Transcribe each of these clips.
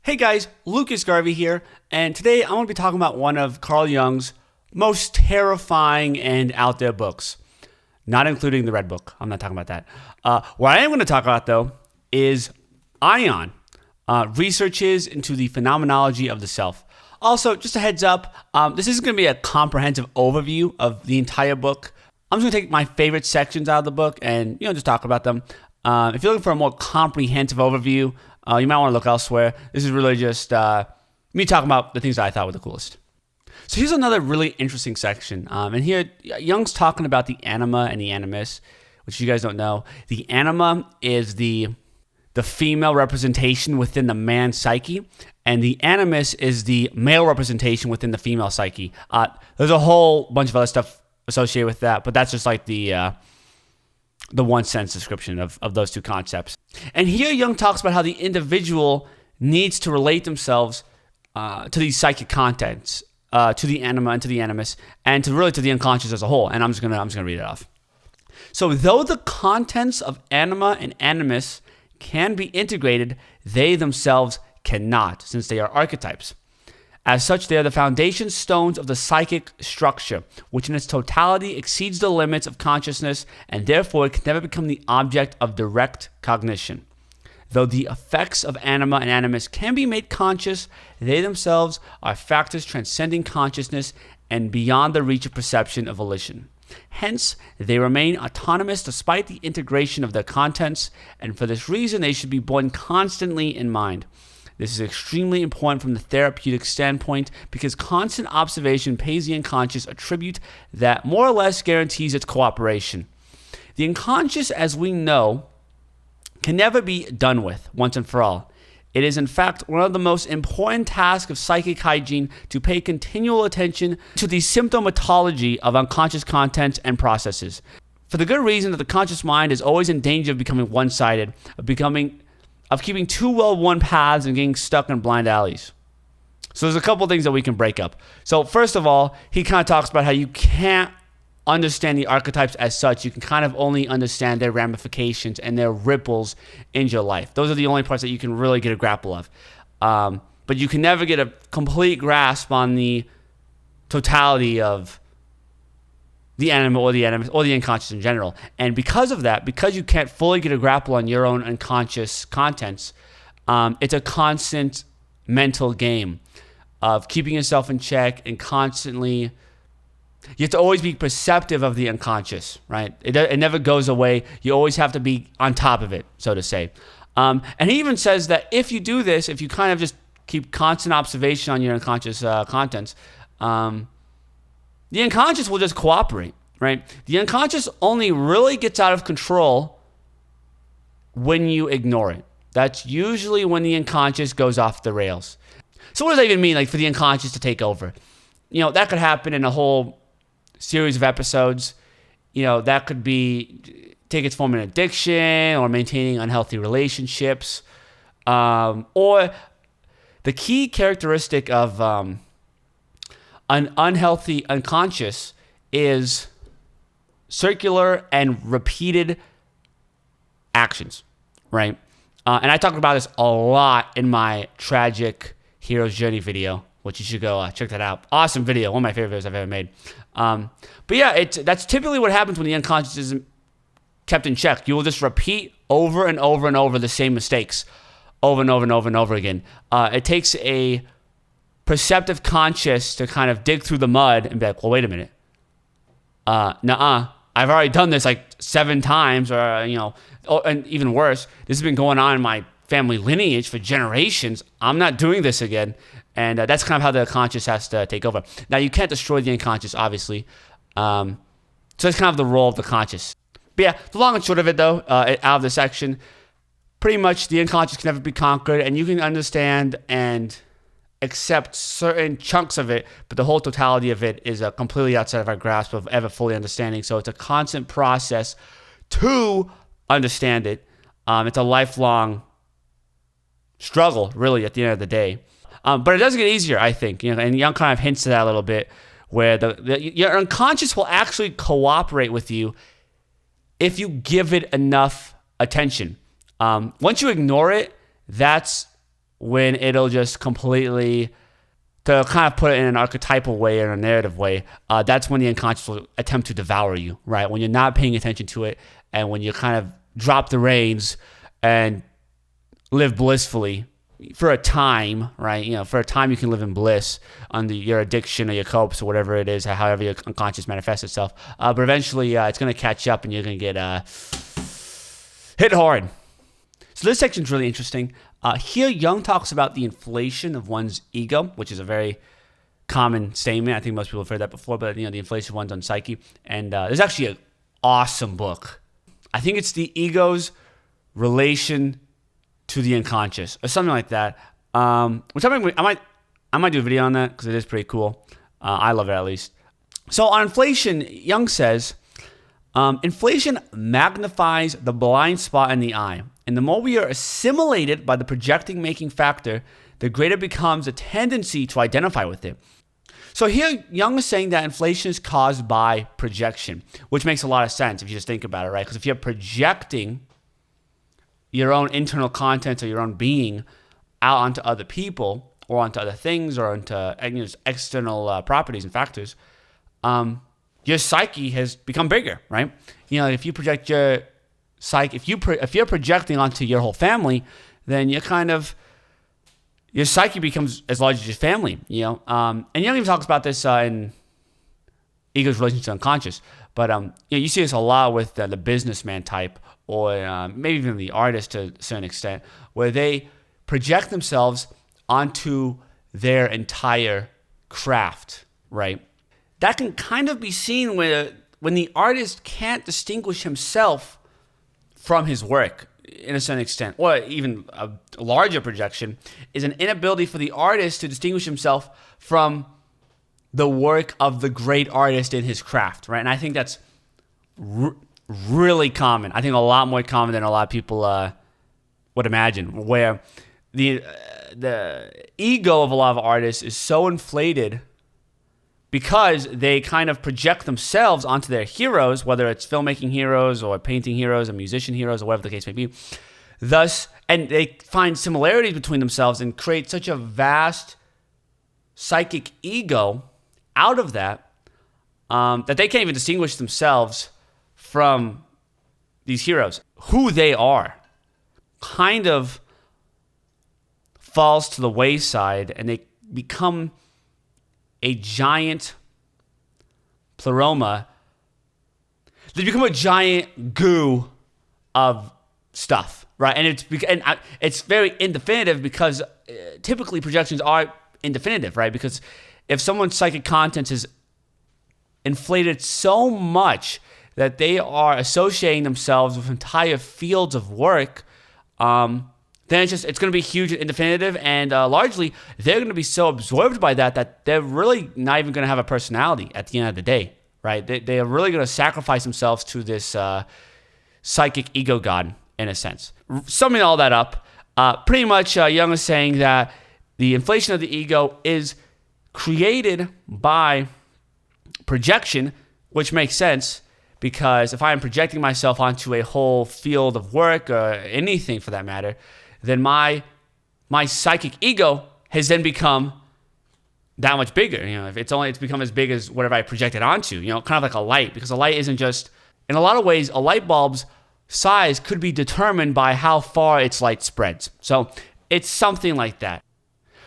Hey guys, Lucas Garvey here, and today I'm going to be talking about one of Carl Jung's most terrifying and out there books, not including the Red Book. I'm not talking about that. What I am going to talk about, though, is Aion, researches into the phenomenology of the self. Also, just a heads up, this isn't going to be a comprehensive overview of the entire book. I'm just going to take my favorite sections out of the book and just talk about them. If you're looking for a more comprehensive overview, you might want to look elsewhere. This is really just me talking about the things that I thought were the coolest. So here's another really interesting section. And here, Jung's talking about the Anima and the Animus, which you guys don't know. The Anima is the female representation within the man's psyche, and the Animus is the male representation within the female psyche. There's a whole bunch of other stuff associated with that, but that's just like the one sentence description of those two concepts. And here Jung talks about how the individual needs to relate themselves to these psychic contents, to the anima and to the animus, and to the unconscious as a whole. And I'm just gonna read it off. So though the contents of anima and animus can be integrated, they themselves cannot, since they are archetypes. As such, they are the foundation stones of the psychic structure, which in its totality exceeds the limits of consciousness and therefore can never become the object of direct cognition. Though the effects of anima and animus can be made conscious, they themselves are factors transcending consciousness and beyond the reach of perception of volition. Hence, they remain autonomous despite the integration of their contents, and for this reason they should be borne constantly in mind. This is extremely important from the therapeutic standpoint because constant observation pays the unconscious a tribute that more or less guarantees its cooperation. The unconscious, as we know, can never be done with once and for all. It is, in fact, one of the most important tasks of psychic hygiene to pay continual attention to the symptomatology of unconscious contents and processes, for the good reason that the conscious mind is always in danger of becoming one-sided, of keeping too well-worn paths and getting stuck in blind alleys. So there's a couple things that we can break up. So first of all, he kind of talks about how you can't understand the archetypes as such. You can kind of only understand their ramifications and their ripples in your life. Those are the only parts that you can really get a grapple of. But you can never get a complete grasp on the totality of the anima or the animus or the unconscious in general. And because of that, because you can't fully get a grapple on your own unconscious contents, it's a constant mental game of keeping yourself in check and constantly, you have to always be perceptive of the unconscious, right? It never goes away. You always have to be on top of it, so to say. And he even says that if you do this, if you kind of just keep constant observation on your unconscious contents, the unconscious will just cooperate, right? The unconscious only really gets out of control when you ignore it. That's usually when the unconscious goes off the rails. So what does that even mean, like for the unconscious to take over? That could happen in a whole series of episodes. That could be take its form in addiction or maintaining unhealthy relationships. Or the key characteristic of an unhealthy unconscious is circular and repeated actions, right? And I talked about this a lot in my Tragic Hero's Journey video, which you should go check that out. Awesome video, one of my favorite videos I've ever made. But yeah, that's typically what happens when the unconscious isn't kept in check. You will just repeat over and over and over the same mistakes over and over and over and over again. It takes a perceptive conscious to kind of dig through the mud and be like, well, wait a minute. I've already done this like 7 times or, and even worse, this has been going on in my family lineage for generations. I'm not doing this again. And that's kind of how the conscious has to take over. Now, you can't destroy the unconscious, obviously. So that's kind of the role of the conscious. But yeah, the long and short of it, though, out of the section, pretty much the unconscious can never be conquered, and you can understand and accept certain chunks of it, but the whole totality of it is completely outside of our grasp of ever fully understanding. So it's a constant process to understand it. It's a lifelong struggle, really, at the end of the day. But it does get easier, I think. And Jung kind of hints to that a little bit, where your unconscious will actually cooperate with you if you give it enough attention. Once you ignore it, that's when it'll just completely, to kind of put it in an archetypal way or a narrative way, that's when the unconscious will attempt to devour you, right? When you're not paying attention to it and when you kind of drop the reins and live blissfully for a time, right? For a time you can live in bliss under your addiction or your copes or whatever it is, however your unconscious manifests itself. But eventually it's going to catch up and you're going to get hit hard. So this section's really interesting. Here, Jung talks about the inflation of one's ego, which is a very common statement. I think most people have heard that before, but the inflation of one's own psyche. And there's actually an awesome book. I think it's the ego's relation to the unconscious, or something like that. Which I might do a video on that because it is pretty cool. I love it at least. So on inflation, Jung says, inflation magnifies the blind spot in the eye. And the more we are assimilated by the projecting making factor, the greater becomes the tendency to identify with it. So here, Jung is saying that inflation is caused by projection, which makes a lot of sense if you just think about it, right? Because if you're projecting your own internal content or your own being out onto other people or onto other things or onto external properties and factors, your psyche has become bigger, right? If you project your psyche, if you're projecting onto your whole family, then your psyche becomes as large as your family, And Jung even talks about this in ego's relation to unconscious. But you see this a lot with the businessman type, or maybe even the artist to a certain extent, where they project themselves onto their entire craft, right? That can kind of be seen when the artist can't distinguish himself from his work in a certain extent, or even a larger projection is an inability for the artist to distinguish himself from the work of the great artist in his craft, right? And I think that's really common. I think a lot more common than a lot of people would imagine, where the ego of a lot of artists is so inflated because they kind of project themselves onto their heroes, whether it's filmmaking heroes or painting heroes or musician heroes or whatever the case may be. Thus, and they find similarities between themselves and create such a vast psychic ego out of that that they can't even distinguish themselves from these heroes. Who they are kind of falls to the wayside, and they become a giant pleroma. They become a giant goo of stuff, right? And it's very indefinitive because typically projections are indefinitive, right? Because if someone's psychic content is inflated so much that they are associating themselves with entire fields of work, then it's going to be huge and indefinitive, and largely they're going to be so absorbed by that they're really not even going to have a personality at the end of the day, right? They are really going to sacrifice themselves to this psychic ego god, in a sense. Summing all that up, pretty much Jung is saying that the inflation of the ego is created by projection, which makes sense, because if I'm projecting myself onto a whole field of work or anything for that matter, then my psychic ego has then become that much bigger. It's become as big as whatever I projected onto, kind of like a light, because a light isn't just, in a lot of ways, a light bulb's size could be determined by how far its light spreads. So it's something like that.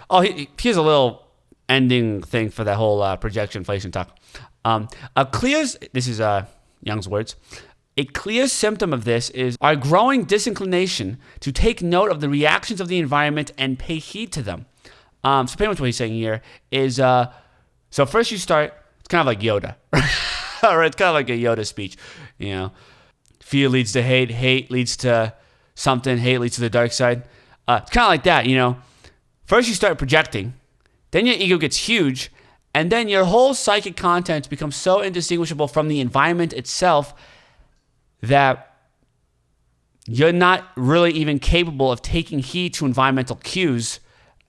Oh, here's a little ending thing for that whole projection inflation talk. This is Jung's words. A clear symptom of this is our growing disinclination to take note of the reactions of the environment and pay heed to them. So pretty much what he's saying here is, so first you start, it's kind of like Yoda, or it's kind of like a Yoda speech, fear leads to hate, hate leads to something, hate leads to the dark side. It's kind of like that, First you start projecting, then your ego gets huge, and then your whole psychic content becomes so indistinguishable from the environment itself that you're not really even capable of taking heed to environmental cues,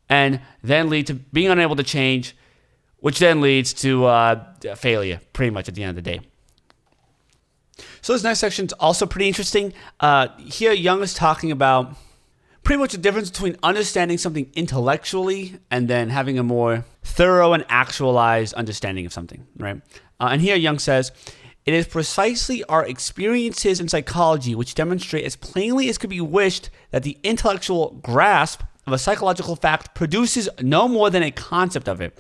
and then lead to being unable to change, which then leads to failure, pretty much at the end of the day. So this next section is also pretty interesting. Here, Jung is talking about pretty much the difference between understanding something intellectually and then having a more thorough and actualized understanding of something, right? And here Jung says, it is precisely our experiences in psychology which demonstrate as plainly as could be wished that the intellectual grasp of a psychological fact produces no more than a concept of it,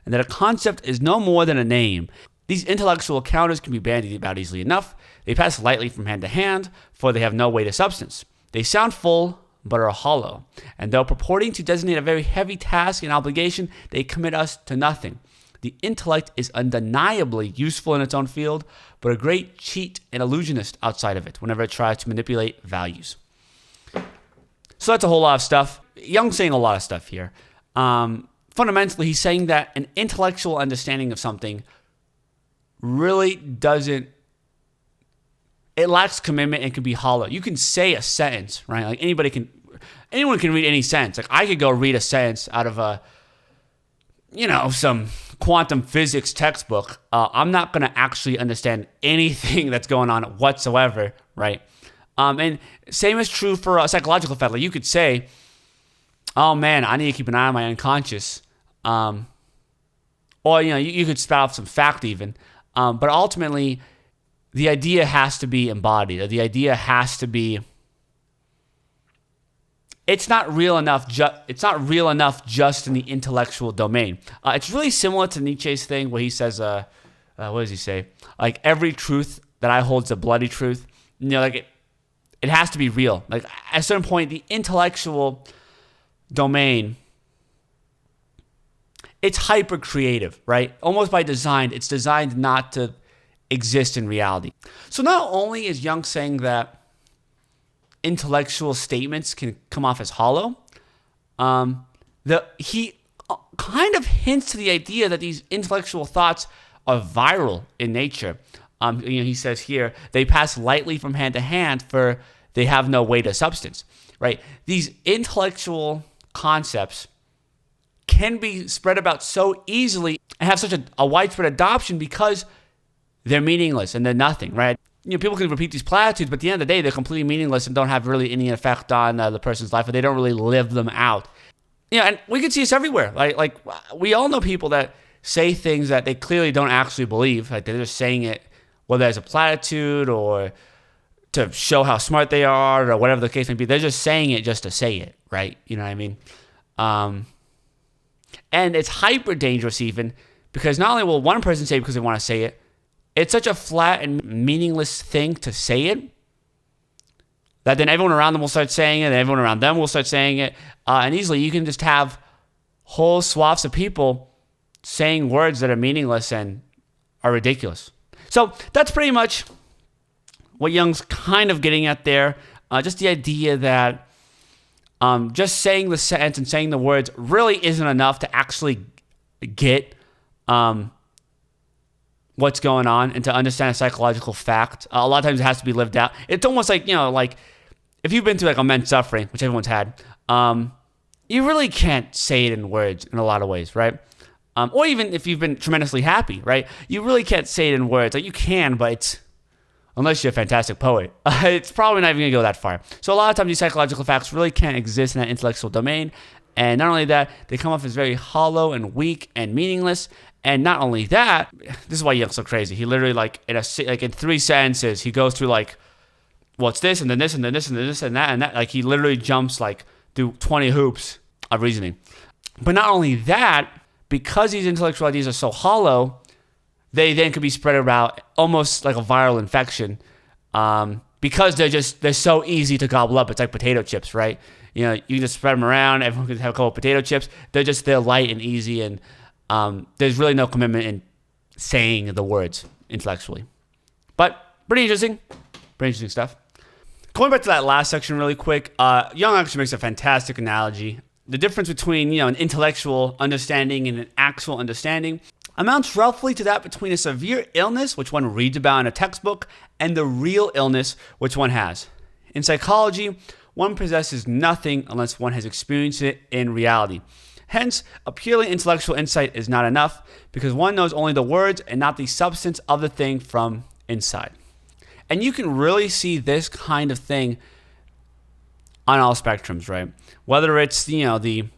and that a concept is no more than a name. These intellectual counters can be bandied about easily enough. They pass lightly from hand to hand, for they have no weight of substance. They sound full, but are hollow. And though purporting to designate a very heavy task and obligation, they commit us to nothing. The intellect is undeniably useful in its own field, but a great cheat and illusionist outside of it whenever it tries to manipulate values. So that's a whole lot of stuff. Jung's saying a lot of stuff here. Fundamentally, he's saying that an intellectual understanding of something really doesn't, it lacks commitment and can be hollow. You can say a sentence, right? Like anyone can read any sentence. Like I could go read a sentence out of some quantum physics textbook. I'm not going to actually understand anything that's going on whatsoever, right? And same is true for a psychological fact. Like you could say, oh man, I need to keep an eye on my unconscious. Or, you could spout off some fact even. But ultimately, the idea has to be embodied. The idea has to be. It's not real enough. It's not real enough just in the intellectual domain. It's really similar to Nietzsche's thing where he says, "What does he say? Like every truth that I hold is a bloody truth. Like it has to be real. Like at a certain point, the intellectual domain." It's hyper creative, right? Almost by design, it's designed not to exist in reality. So not only is Jung saying that intellectual statements can come off as hollow, he kind of hints to the idea that these intellectual thoughts are viral in nature. He says here, they pass lightly from hand to hand, for they have no weight of substance, right? These intellectual concepts can be spread about so easily and have such a widespread adoption because they're meaningless and they're nothing, right? People can repeat these platitudes, but at the end of the day, they're completely meaningless and don't have really any effect on the person's life, or they don't really live them out. And we can see this everywhere. Like we all know people that say things that they clearly don't actually believe. Like they're just saying it, whether as a platitude or to show how smart they are or whatever the case may be. They're just saying it just to say it, right? You know what I mean? And it's hyper dangerous even because not only will one person say it because they want to say it, it's such a flat and meaningless thing to say it that then everyone around them will start saying it, and everyone around them will start saying it. And easily you can just have whole swaths of people saying words that are meaningless and are ridiculous. So that's pretty much what Jung's kind of getting at there. Just the idea that just saying the sentence and saying the words really isn't enough to actually get what's going on and to understand a psychological fact. A lot of times it has to be lived out. It's almost like, like if you've been through like immense suffering, which everyone's had, you really can't say it in words in a lot of ways, right? Or even if you've been tremendously happy, right? You really can't say it in words. Like you can, but unless you're a fantastic poet, it's probably not even going to go that far. So a lot of times these psychological facts really can't exist in that intellectual domain. And not only that, they come off as very hollow and weak and meaningless. And not only that, this is why Jung's so crazy. He literally in 3 sentences, he goes through what's this and then this and then this and then this and that and that. Like he literally jumps through 20 hoops of reasoning. But not only that, because these intellectual ideas are so hollow, they then could be spread about almost like a viral infection, because they're so easy to gobble up. It's like potato chips, right? You can just spread them around. Everyone can have a couple of potato chips. They're light and easy, and there's really no commitment in saying the words intellectually. But pretty interesting stuff. Going back to that last section really quick, Jung actually makes a fantastic analogy. The difference between an intellectual understanding and an actual understanding amounts roughly to that between a severe illness, which one reads about in a textbook, and the real illness, which one has. In psychology, one possesses nothing unless one has experienced it in reality. Hence, a purely intellectual insight is not enough because one knows only the words and not the substance of the thing from inside. And you can really see this kind of thing on all spectrums, right? Whether it's the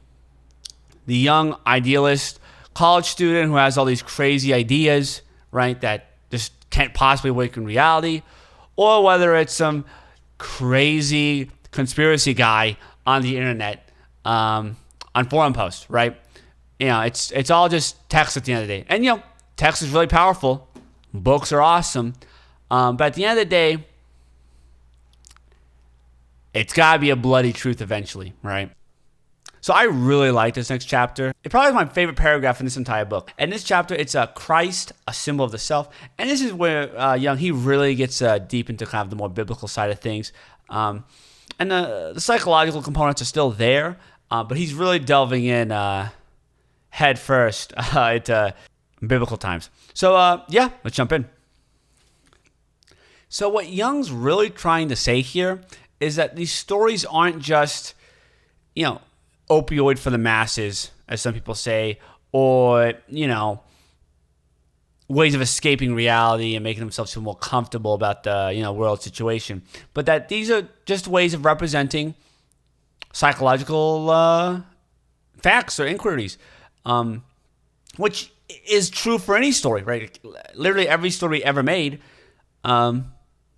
young idealist college student who has all these crazy ideas, right, that just can't possibly work in reality, or whether it's some crazy conspiracy guy on the internet, on forum posts, right? It's all just text at the end of the day. And text is really powerful. Books are awesome. But at the end of the day, it's got to be a bloody truth eventually, right? So I really like this next chapter. It probably is my favorite paragraph in this entire book. And this chapter, it's Christ, a symbol of the self. And this is where Jung, he really gets deep into kind of the more biblical side of things. And the psychological components are still there, but he's really delving in head first into biblical times. So let's jump in. So what Jung's really trying to say here is that these stories aren't just, opioid for the masses, as some people say, or, ways of escaping reality and making themselves feel more comfortable about the, world situation. But that these are just ways of representing psychological facts or inquiries, which is true for any story, right? Literally every story ever made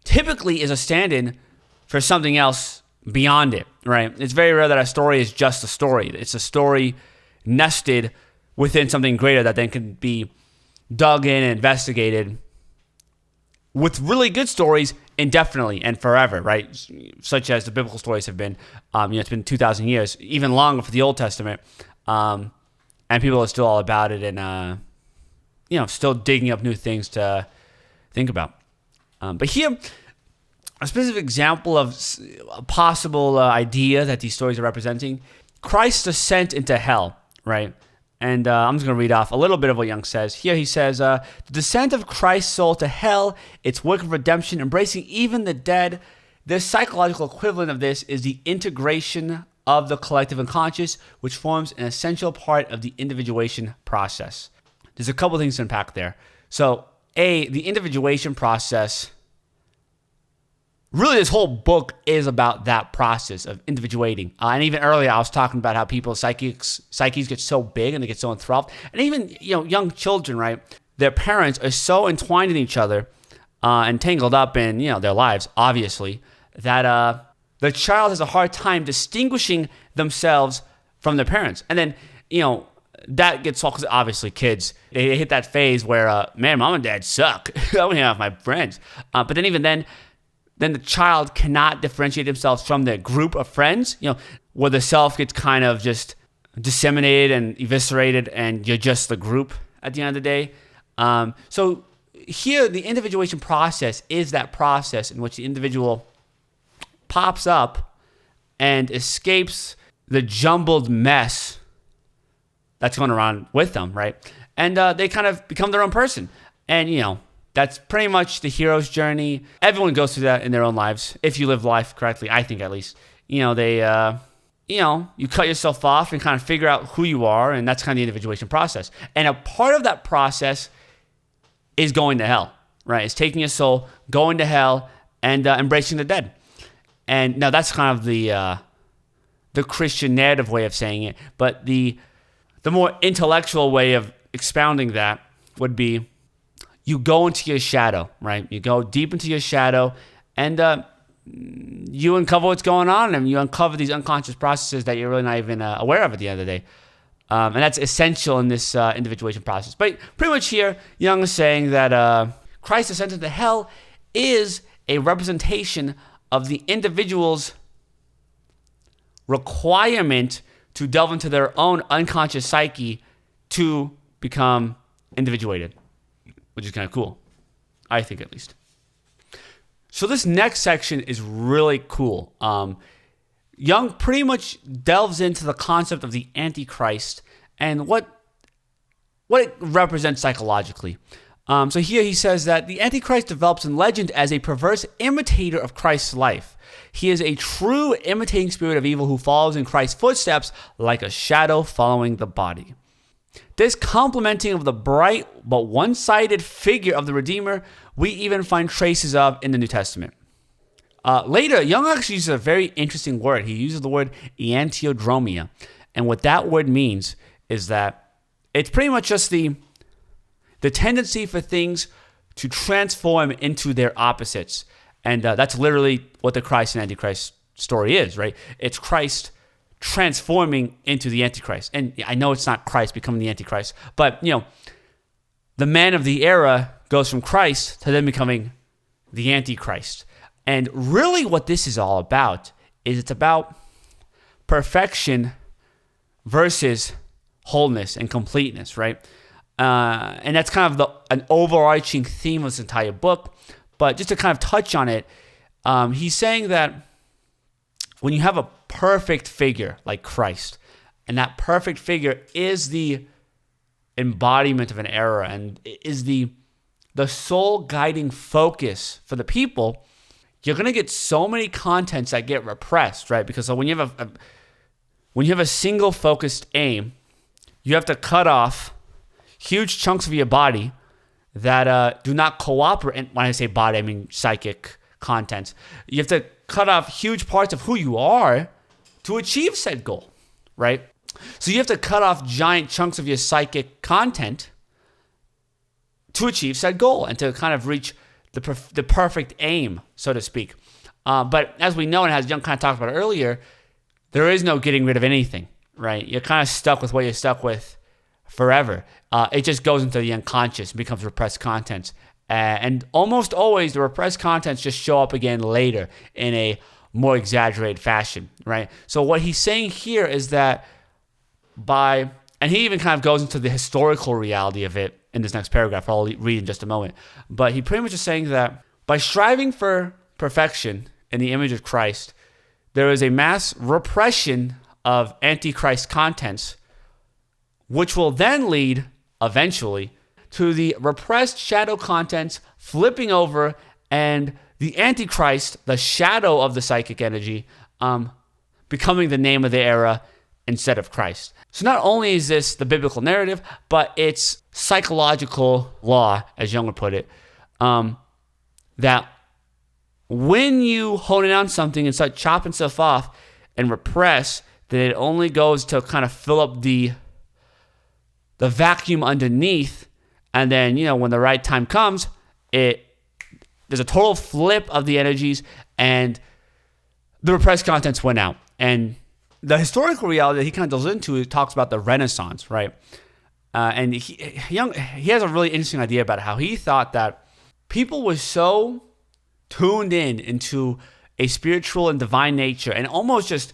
typically is a stand-in for something else beyond it, right? It's very rare that a story is just a story. It's a story nested within something greater that then can be dug in and investigated with really good stories indefinitely and forever, right? Such as the biblical stories have been. It's been 2,000 years, even longer for the Old Testament. And people are still all about it and, still digging up new things to think about. But here, a specific example of a possible idea that these stories are representing, Christ's descent into hell, right? And I'm just going to read off a little bit of what Jung says. Here he says, the descent of Christ's soul to hell, its work of redemption, embracing even the dead. The psychological equivalent of this is the integration of the collective unconscious, which forms an essential part of the individuation process. There's a couple things to unpack there. So, the individuation process. Really, this whole book is about that process of individuating. And even earlier, I was talking about how people's psyches get so big and they get so enthralled. And even, young children, right? Their parents are so entwined in each other and tangled up in, their lives, obviously, that the child has a hard time distinguishing themselves from their parents. And then, that gets solved because obviously kids, they hit that phase where, man, mom and dad suck. I want to hang out with my friends. But then even then the child cannot differentiate themselves from their group of friends, where the self gets kind of just disseminated and eviscerated and you're just the group at the end of the day. So here, the individuation process is that process in which the individual pops up and escapes the jumbled mess that's going around with them, right? And they kind of become their own person. And, that's pretty much the hero's journey. Everyone goes through that in their own lives, if you live life correctly, I think at least. You cut yourself off and kind of figure out who you are, and that's kind of the individuation process. And a part of that process is going to hell, right? It's taking your soul, going to hell, and embracing the dead. And now that's kind of the Christian narrative way of saying it, but the more intellectual way of expounding that would be you go into your shadow, right? You go deep into your shadow and you uncover what's going on and you uncover these unconscious processes that you're really not even aware of at the end of the day. And that's essential in this individuation process. But pretty much here, Jung is saying that Christ's ascent into hell is a representation of the individual's requirement to delve into their own unconscious psyche to become individuated, which is kind of cool, I think at least. So this next section is really cool. Jung pretty much delves into the concept of the Antichrist and what it represents psychologically. So here he says that the Antichrist develops in legend as a perverse imitator of Christ's life. He is a true imitating spirit of evil who follows in Christ's footsteps like a shadow following the body. This complementing of the bright but one-sided figure of the Redeemer, we even find traces of in the New Testament. Later, Jung actually uses a very interesting word. He uses the word enantiodromia. And what that word means is that it's pretty much just the tendency for things to transform into their opposites. And that's literally what the Christ and Antichrist story is, right? It's Christ transforming into the Antichrist. And I know it's not Christ becoming the Antichrist, but, the man of the era goes from Christ to then becoming the Antichrist. And really what this is all about is it's about perfection versus wholeness and completeness, right? And that's kind of an overarching theme of this entire book. But just to kind of touch on it, he's saying that when you have a perfect figure like Christ, and that perfect figure is the embodiment of an era and is the sole guiding focus for the people, you're going to get so many contents that get repressed, right? Because when you have a single focused aim, you have to cut off huge chunks of your body that do not cooperate. And when I say body, I mean psychic contents. You have to cut off huge parts of who you are to achieve said goal, right? So you have to cut off giant chunks of your psychic content to achieve said goal and to kind of reach the perfect aim, so to speak. But as we know, and as Jung kind of talked about earlier, there is no getting rid of anything, right? You're kind of stuck with what you're stuck with forever. It just goes into the unconscious and becomes repressed contents. And almost always the repressed contents just show up again later in a more exaggerated fashion, right? So what he's saying here is that and he even kind of goes into the historical reality of it in this next paragraph, I'll read in just a moment. But he pretty much is saying that by striving for perfection in the image of Christ, there is a mass repression of Antichrist contents, which will then lead, eventually, to the repressed shadow contents flipping over and the Antichrist, the shadow of the psychic energy, becoming the name of the era instead of Christ. So not only is this the biblical narrative, but it's psychological law, as Jung would put it, that when you hone in on something and start chopping stuff off and repress, then it only goes to kind of fill up the vacuum underneath. And then, when the right time comes, there's a total flip of the energies and the repressed contents went out. And the historical reality that he kind of goes into, it talks about the Renaissance, right? And he has a really interesting idea about how he thought that people were so tuned into a spiritual and divine nature, and almost just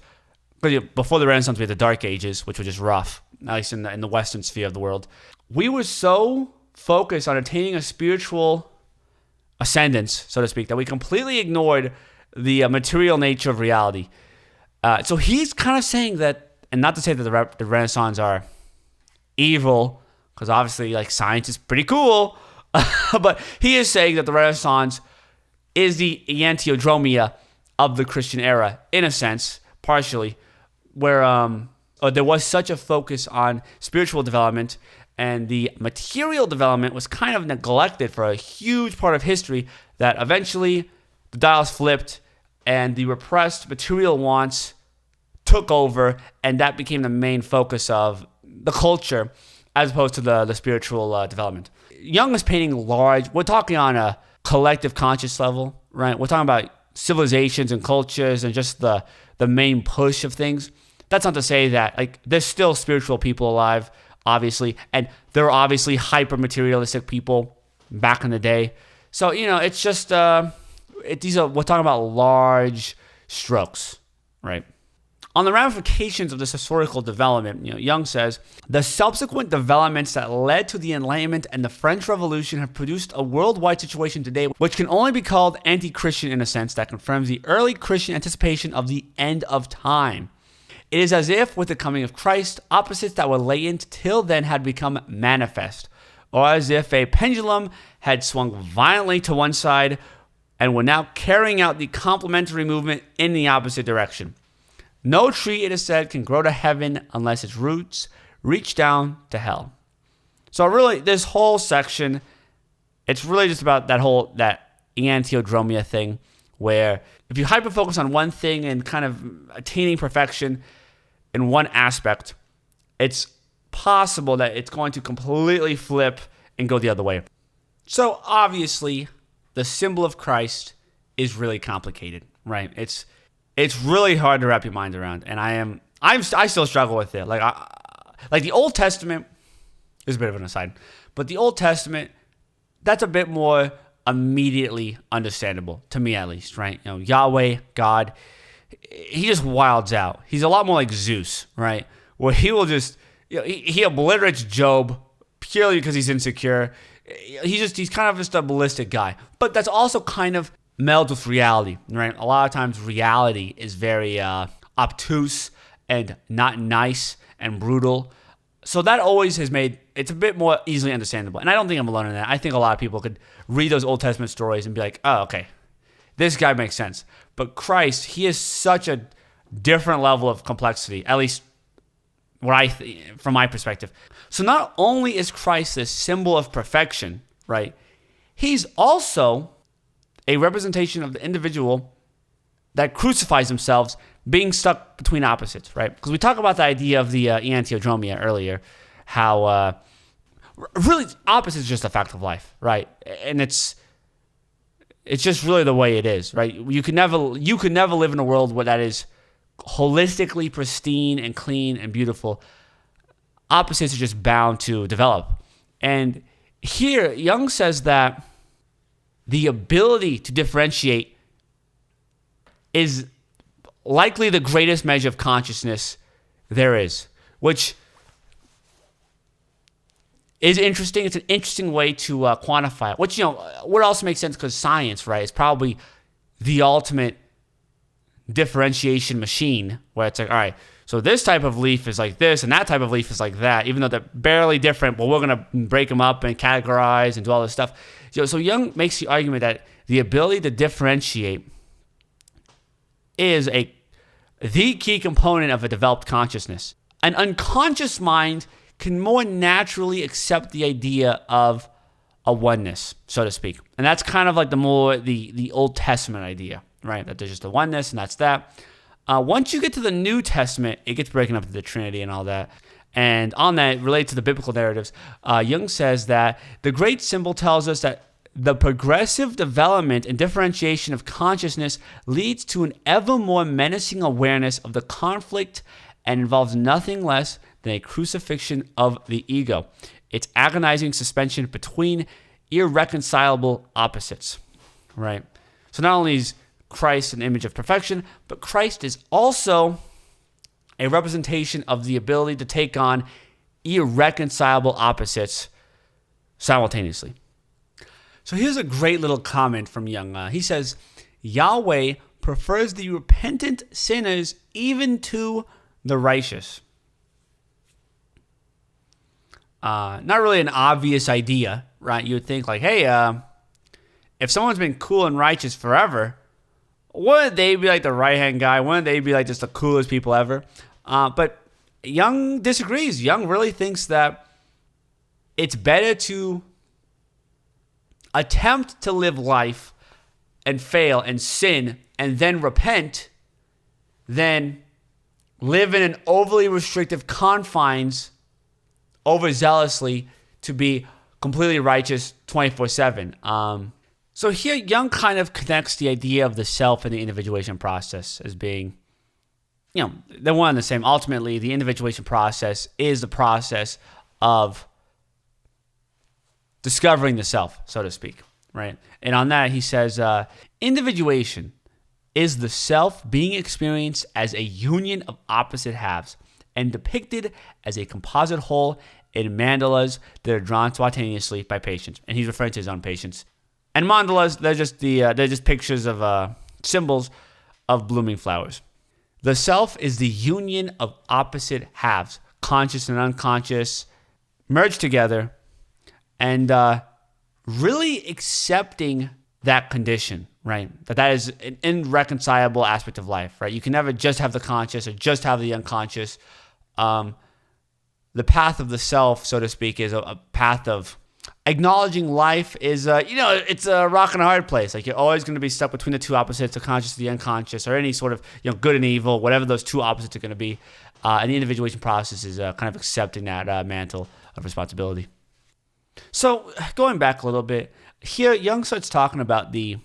before the Renaissance, we had the Dark Ages, which were just rough, at least in the Western sphere of the world. We were so focused on attaining a spiritual ascendance, so to speak, that we completely ignored the material nature of reality. So he's kind of saying that, and not to say that the Renaissance are evil, because obviously, science is pretty cool, but he is saying that the Renaissance is the enantiodromia of the Christian era, in a sense, partially, where there was such a focus on spiritual development, and the material development was kind of neglected for a huge part of history, that eventually the dials flipped, and the repressed material wants took over, and that became the main focus of the culture as opposed to the spiritual development. Jung is painting large, we're talking on a collective conscious level, right? We're talking about civilizations and cultures and just the main push of things. That's not to say that, there's still spiritual people alive, obviously, and there are obviously hyper-materialistic people back in the day. So, it's just, we're talking about large strokes, right? On the ramifications of this historical development, Jung says, the subsequent developments that led to the Enlightenment and the French Revolution have produced a worldwide situation today which can only be called anti-Christian in a sense that confirms the early Christian anticipation of the end of time. It is as if, with the coming of Christ, opposites that were latent till then had become manifest, or as if a pendulum had swung violently to one side and were now carrying out the complementary movement in the opposite direction. No tree, it is said, can grow to heaven unless its roots reach down to hell. So really, this whole section, it's really just about that enantiodromia thing, where if you hyper-focus on one thing and kind of attaining perfection in one aspect, it's possible that it's going to completely flip and go the other way. So obviously, the symbol of Christ is really complicated, right? It's really hard to wrap your mind around, and I still struggle with it. Like the Old Testament is a bit of an aside, but the Old Testament, that's a bit more immediately understandable to me, at least, right? You know, Yahweh, God, he just wilds out. He's a lot more like Zeus, right? Where he will just, you know, he obliterates Job purely because he's insecure. He's kind of just a ballistic guy. But that's also kind of melded with reality, right? A lot of times reality is very obtuse and not nice and brutal. So that always has made it's a bit more easily understandable. And I don't think I'm alone in that. I think a lot of people could read those Old Testament stories and be like, oh, okay, this guy makes sense. But Christ, he is such a different level of complexity, at least from my perspective. So not only is Christ this symbol of perfection, right? He's also a representation of the individual that crucifies themselves being stuck between opposites, right? Because we talk about the idea of the Antiodromia earlier, how really opposite is just a fact of life, right? And it's just really the way it is, right? You could never live in a world where that is holistically pristine and clean and beautiful. Opposites are just bound to develop. And here, Jung says that the ability to differentiate is likely the greatest measure of consciousness there is, which is interesting. It's an interesting way to quantify it, which, you know, what also makes sense because science, right, is probably the ultimate differentiation machine where it's like, all right, so this type of leaf is like this and that type of leaf is like that, even though they're barely different, but we're going to break them up and categorize and do all this stuff. So Jung makes the argument that the ability to differentiate is the key component of a developed consciousness. An unconscious mind can more naturally accept the idea of a oneness, so to speak. And that's kind of like the Old Testament idea, right? That there's just a oneness and that's that. Once you get to the New Testament, it gets broken up into the Trinity and all that. And on that, related to the biblical narratives, Jung says that the great symbol tells us that the progressive development and differentiation of consciousness leads to an ever more menacing awareness of the conflict and involves nothing less than a crucifixion of the ego. It's agonizing suspension between irreconcilable opposites, right? So not only is Christ an image of perfection, but Christ is also a representation of the ability to take on irreconcilable opposites simultaneously. So here's a great little comment from Jung. He says, Yahweh prefers the repentant sinners even to the righteous. Not really an obvious idea, right? You would think like, hey, if someone's been cool and righteous forever, wouldn't they be like the right-hand guy? Wouldn't they be like just the coolest people ever? But Jung disagrees. Jung really thinks that it's better to attempt to live life and fail and sin and then repent than live in an overly restrictive confines overzealously to be completely righteous 24/7. So here Jung kind of connects the idea of the self and the individuation process as being, you know, they're one and the same. Ultimately, the individuation process is the process of discovering the self, so to speak, right? And on that, he says, individuation is the self being experienced as a union of opposite halves and depicted as a composite whole in mandalas that are drawn spontaneously by patients. And he's referring to his own patients. And mandalas, they're just pictures of symbols of blooming flowers. The self is the union of opposite halves, conscious and unconscious, merged together, and really accepting that condition, right? That is an irreconcilable aspect of life, right? You can never just have the conscious or just have the unconscious. The path of the self, so to speak, is a path of acknowledging life is, it's a rock and a hard place. Like, you're always going to be stuck between the two opposites, the conscious and the unconscious, or any sort of, good and evil, whatever those two opposites are going to be. And the individuation process is kind of accepting that mantle of responsibility. So going back a little bit, here Jung starts talking about the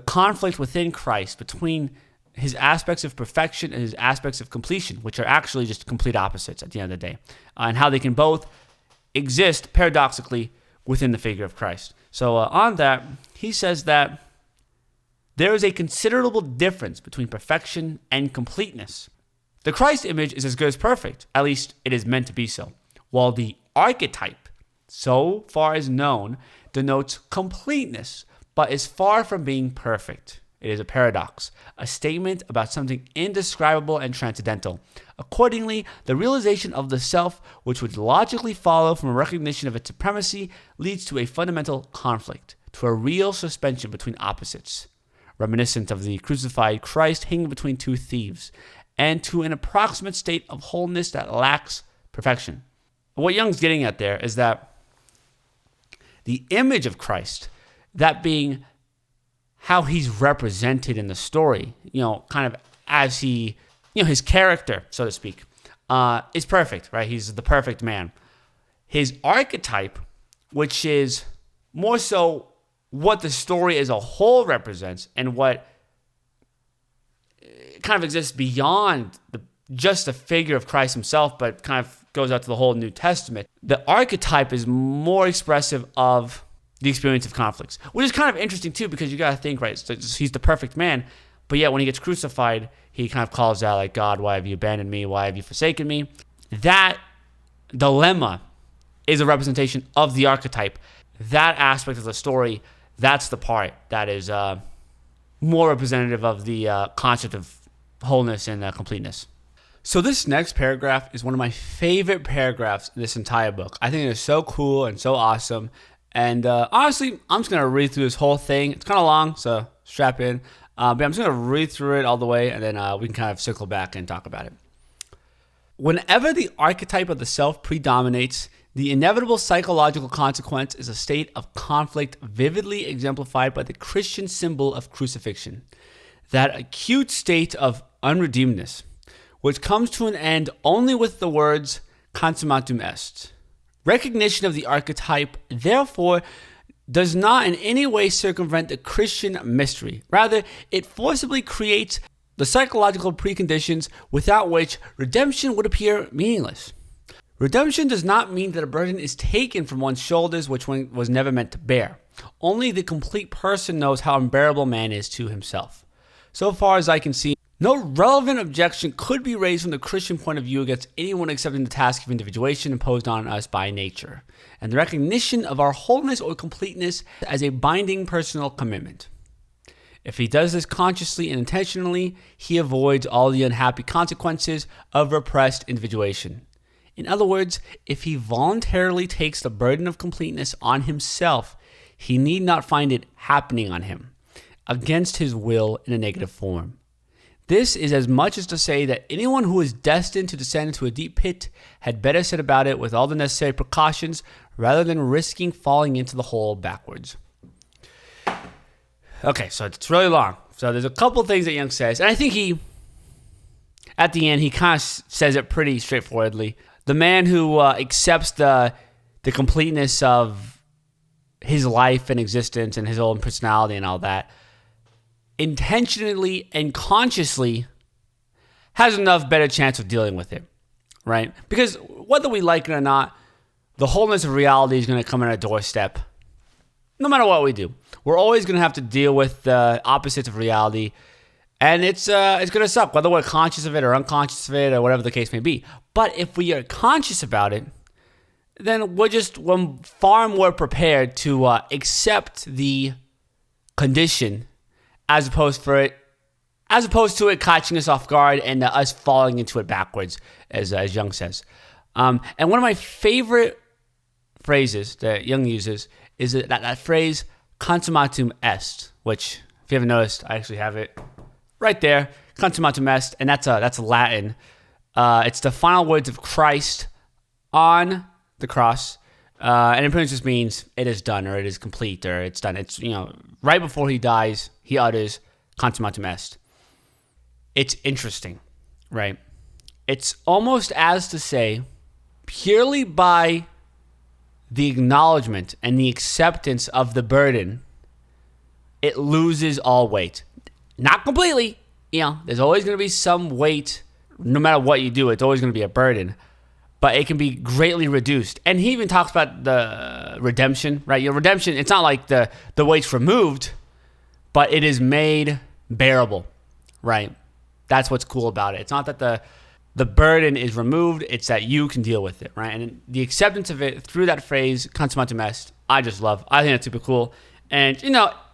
conflict within Christ between his aspects of perfection and his aspects of completion, which are actually just complete opposites at the end of the day, and how they can both exist paradoxically within the figure of Christ. So on that, he says that there is a considerable difference between perfection and completeness. The Christ image is as good as perfect, at least it is meant to be so, while the archetype, so far as known, denotes completeness, but is far from being perfect. It is a paradox, a statement about something indescribable and transcendental. Accordingly, the realization of the self, which would logically follow from a recognition of its supremacy, leads to a fundamental conflict, to a real suspension between opposites, reminiscent of the crucified Christ hanging between two thieves, and to an approximate state of wholeness that lacks perfection. What Jung's getting at there is that the image of Christ, that being how he's represented in the story, kind of as he, his character, so to speak, is perfect, right? He's the perfect man. His archetype, which is more so what the story as a whole represents and what kind of exists beyond just the figure of Christ himself, but kind of goes out to the whole New Testament. The archetype is more expressive of the experience of conflicts, which is kind of interesting too, because you got to think, right, so he's the perfect man, but yet when he gets crucified, he kind of calls out like, God, why have you abandoned me? Why have you forsaken me? That dilemma is a representation of the archetype. That aspect of the story, that's the part that is more representative of the concept of wholeness and completeness. So this next paragraph is one of my favorite paragraphs in this entire book. I think it's so cool and so awesome. And honestly, I'm just going to read through this whole thing. It's kind of long, so strap in. But I'm just going to read through it all the way, and then we can kind of circle back and talk about it. Whenever the archetype of the self predominates, the inevitable psychological consequence is a state of conflict vividly exemplified by the Christian symbol of crucifixion. That acute state of unredeemedness, which comes to an end only with the words consummatum est. Recognition of the archetype, therefore, does not in any way circumvent the Christian mystery. Rather, it forcibly creates the psychological preconditions without which redemption would appear meaningless. Redemption does not mean that a burden is taken from one's shoulders which one was never meant to bear. Only the complete person knows how unbearable man is to himself. So far as I can see, no relevant objection could be raised from the Christian point of view against anyone accepting the task of individuation imposed on us by nature, and the recognition of our wholeness or completeness as a binding personal commitment. If he does this consciously and intentionally, he avoids all the unhappy consequences of repressed individuation. In other words, if he voluntarily takes the burden of completeness on himself, he need not find it happening on him, against his will in a negative form. This is as much as to say that anyone who is destined to descend into a deep pit had better set about it with all the necessary precautions rather than risking falling into the hole backwards. Okay, so it's really long. So there's a couple things that Jung says, and I think at the end, he kind of says it pretty straightforwardly. The man who accepts the completeness of his life and existence and his own personality and all that, intentionally and consciously has enough better chance of dealing with it, right? Because whether we like it or not, the wholeness of reality is going to come on our doorstep. No matter what we do, we're always going to have to deal with the opposites of reality, and it's going to suck, whether we're conscious of it or unconscious of it or whatever the case may be. But if we are conscious about it, then we're far more prepared to accept the condition as opposed to it catching us off guard and us falling into it backwards, as Jung says. And one of my favorite phrases that Jung uses is that phrase consummatum est, which, if you haven't noticed, I actually have it right there, consummatum est, and that's Latin. It's the final words of Christ on the cross, And it pretty much just means it is done, or it is complete, or it's done. It's, right before he dies, he utters consummatum est. It's interesting, right? It's almost as to say, purely by the acknowledgement and the acceptance of the burden, it loses all weight. Not completely. There's always going to be some weight. No matter what you do, it's always going to be a burden. But it can be greatly reduced. And he even talks about the redemption, right? Your redemption, it's not like the weight's removed, but it is made bearable, right? That's what's cool about it. It's not that the burden is removed, it's that you can deal with it, right? And the acceptance of it through that phrase, consummatum est, I just love. I think that's super cool. And,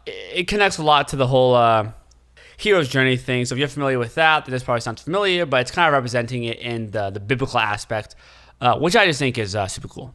it connects a lot to the whole hero's journey thing. So if you're familiar with that, this probably sounds familiar, but it's kind of representing it in the biblical aspect, which I just think is super cool.